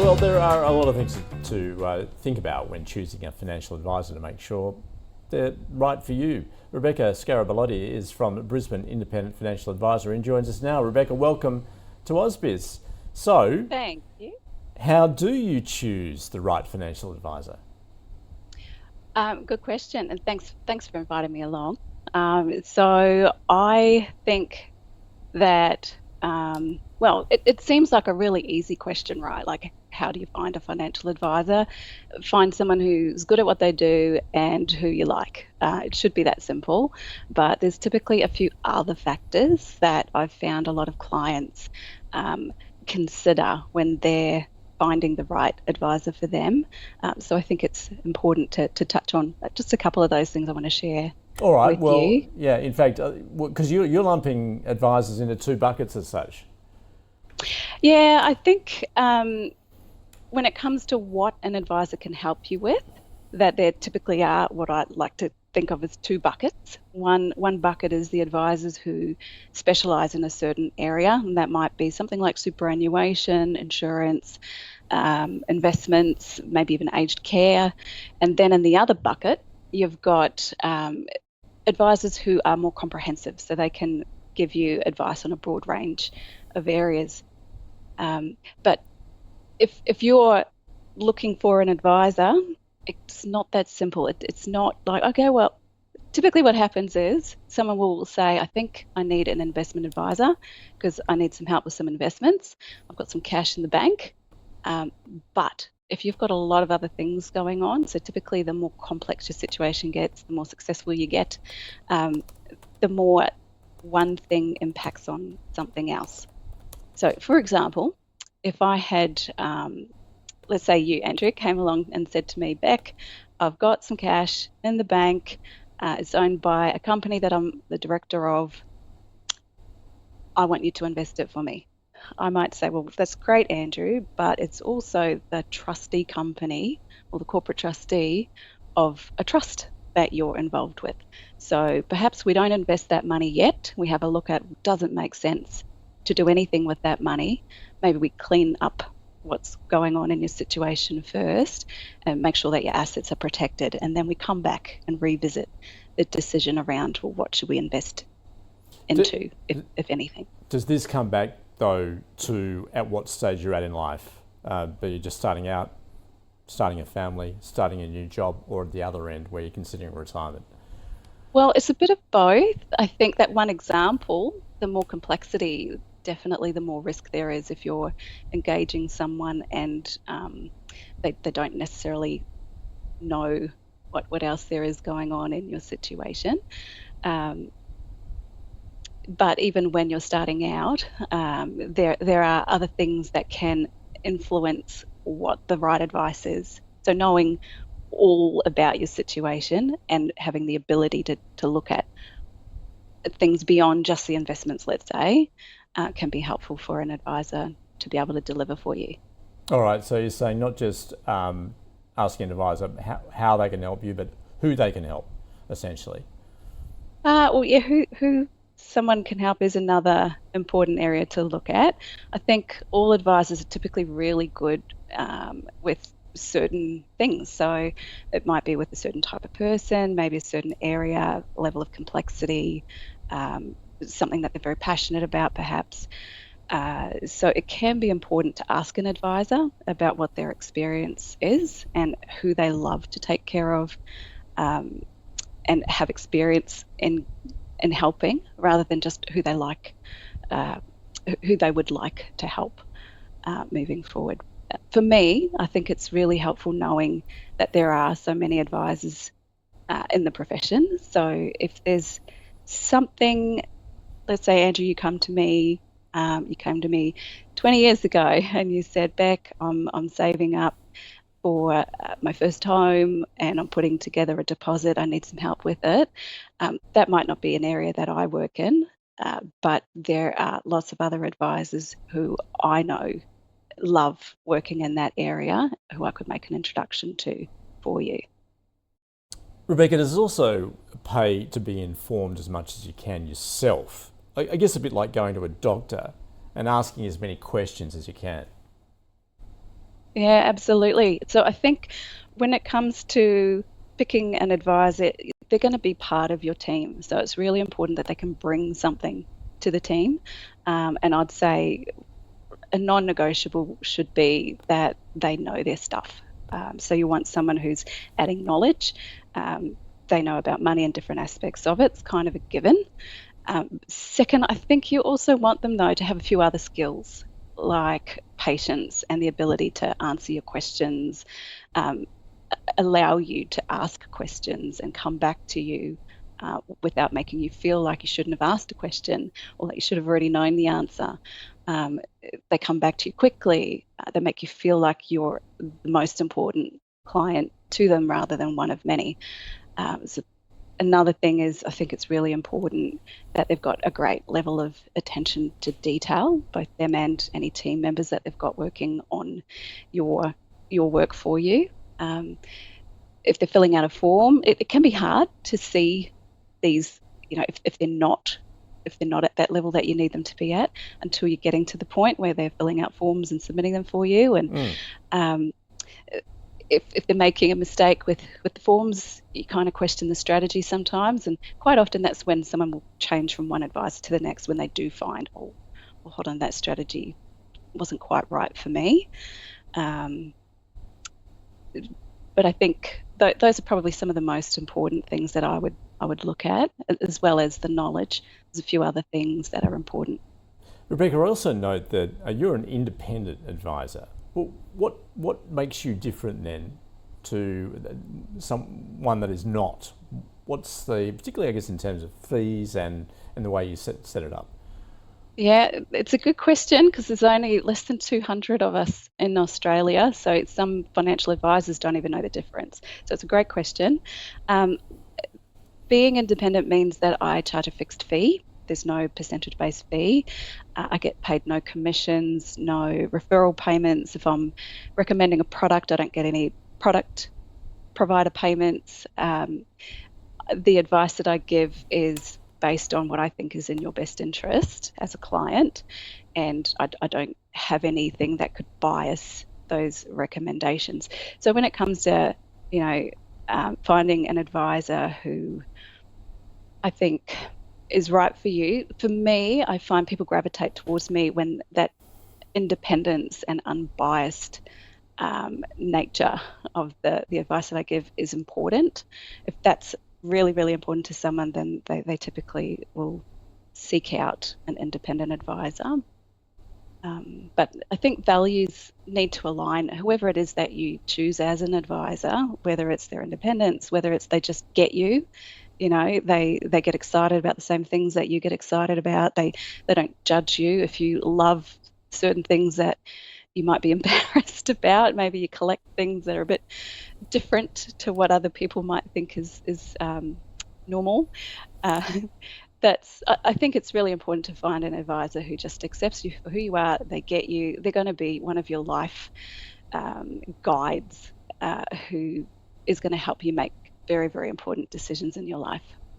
Well, there are a lot of things to think about when choosing a financial advisor to make sure they're right for you. Rebecca Scarrabelotti is from Brisbane Independent Financial Advisory and joins us now. Rebecca, welcome to AusBiz. So, Thank you. how do you choose the right financial advisor? Good question, and thanks for inviting me along. So I think that it seems like a really easy question, right? Like, how do you find a financial advisor? Find someone who's good at what they do and who you like. It should be that simple, but there's typically a few other factors that I've found a lot of clients consider when they're finding the right advisor for them. So I think it's important to touch on just a couple of those things I want to share. All right, With you. yeah, in fact, because you're lumping advisors into two buckets as such. Yeah, I think when it comes to what an advisor can help you with, that there typically are what I like to think of as two buckets. One bucket is the advisors who specialise in a certain area, and that might be something like superannuation, insurance, investments, maybe even aged care. And then in the other bucket, you've got advisors who are more comprehensive, so they can give you advice on a broad range of areas. But if you're looking for an advisor, it's not that simple. It's not like, okay, well, typically what happens is someone will say, I think I need an investment advisor because I need some help with some investments. I've got some cash in the bank. But if you've got a lot of other things going on, so typically the more complex your situation gets, the more successful you get, the more one thing impacts on something else. So, for example, if I had, let's say you, Andrew, came along and said to me, Beck, I've got some cash in the bank. It's owned by a company that I'm the director of. I want you to invest it for me. I might say, well, that's great, Andrew, but it's also the trustee company or the corporate trustee of a trust that you're involved with. So perhaps we don't invest that money yet. We have a look at, does it make sense to do anything with that money? Maybe we clean up what's going on in your situation first and make sure that your assets are protected. And then we come back and revisit the decision around, well, what should we invest into, if anything. Does this come back, though, to at what stage you're at in life? Be you just starting out, starting a family, starting a new job, or at the other end where you're considering retirement? Well, it's a bit of both. I think that one example, the more complexity, definitely the more risk there is if you're engaging someone and they don't necessarily know what else there is going on in your situation. But even when you're starting out, there are other things that can influence what the right advice is. So knowing all about your situation and having the ability to look at things beyond just the investments, let's say, can be helpful for an advisor to be able to deliver for you. All right, so you're saying not just asking an advisor how they can help you, but who they can help, essentially. Well, yeah, who someone can help is another important area to look at. I think all advisors are typically really good with certain things. So it might be with a certain type of person, maybe a certain area, level of complexity, something that they're very passionate about, perhaps. So it can be important to ask an advisor about what their experience is and who they love to take care of, and have experience in helping, rather than just who they like, who they would like to help moving forward. For me, I think it's really helpful knowing that there are so many advisors in the profession. So if there's something, let's say, Andrew, you came to me 20 years ago and you said, Beck, I'm saving up for my first home and I'm putting together a deposit, I need some help with it. That might not be an area that I work in, but there are lots of other advisors who I know love working in that area who I could make an introduction to for you. Rebecca, does it also pay to be informed as much as you can yourself? I guess a bit like going to a doctor and asking as many questions as you can. Yeah, absolutely. So I think when it comes to picking an advisor, they're going to be part of your team. So it's really important that they can bring something to the team. And I'd say a non-negotiable should be that they know their stuff. So you want someone who's adding knowledge. They know about money and different aspects of it. It's kind of a given. Second, I think you also want them, though, to have a few other skills like patience and the ability to answer your questions, um, allow you to ask questions and come back to you without making you feel like you shouldn't have asked a question or that you should have already known the answer. Um, they come back to you quickly. They make you feel like you're the most important client to them rather than one of many. So another thing is I think it's really important that they've got a great level of attention to detail, both them and any team members that they've got working on your work for you. If they're filling out a form, it can be hard to see these, if they're not at that level that you need them to be at until you're getting to the point where they're filling out forms and submitting them for you. And if they're making a mistake with the forms, you kind of question the strategy sometimes. And quite often that's when someone will change from one advisor to the next when they do find, oh, well, hold on, that strategy wasn't quite right for me. But I think those are probably some of the most important things that I would look at, as well as the knowledge. There's a few other things that are important. Rebecca, I also note that you're an independent advisor. Well, what makes you different then to someone that is not? What's particularly I guess in terms of fees and the way you set it up? Yeah, it's a good question because there's only less than 200 of us in Australia. So some financial advisors don't even know the difference. So it's a great question. Um, Being independent means that I charge a fixed fee. There's no percentage-based fee. I get paid no commissions, no referral payments. If I'm recommending a product, I don't get any product provider payments. The advice that I give is based on what I think is in your best interest as a client, and I don't have anything that could bias those recommendations. So when it comes to, finding an advisor who I think is right for you, for me, I find people gravitate towards me when that independence and unbiased nature of the advice that I give is important. If that's really, really important to someone, then they typically will seek out an independent advisor. But I think values need to align. Whoever it is that you choose as an advisor, whether it's their independence, whether it's they just get you, they get excited about the same things that you get excited about. They don't judge you if you love certain things that you might be embarrassed about. Maybe you collect things that are a bit different to what other people might think is normal. I think it's really important to find an advisor who just accepts you for who you are. They get you. They're going to be one of your life guides who is going to help you make very, very important decisions in your life.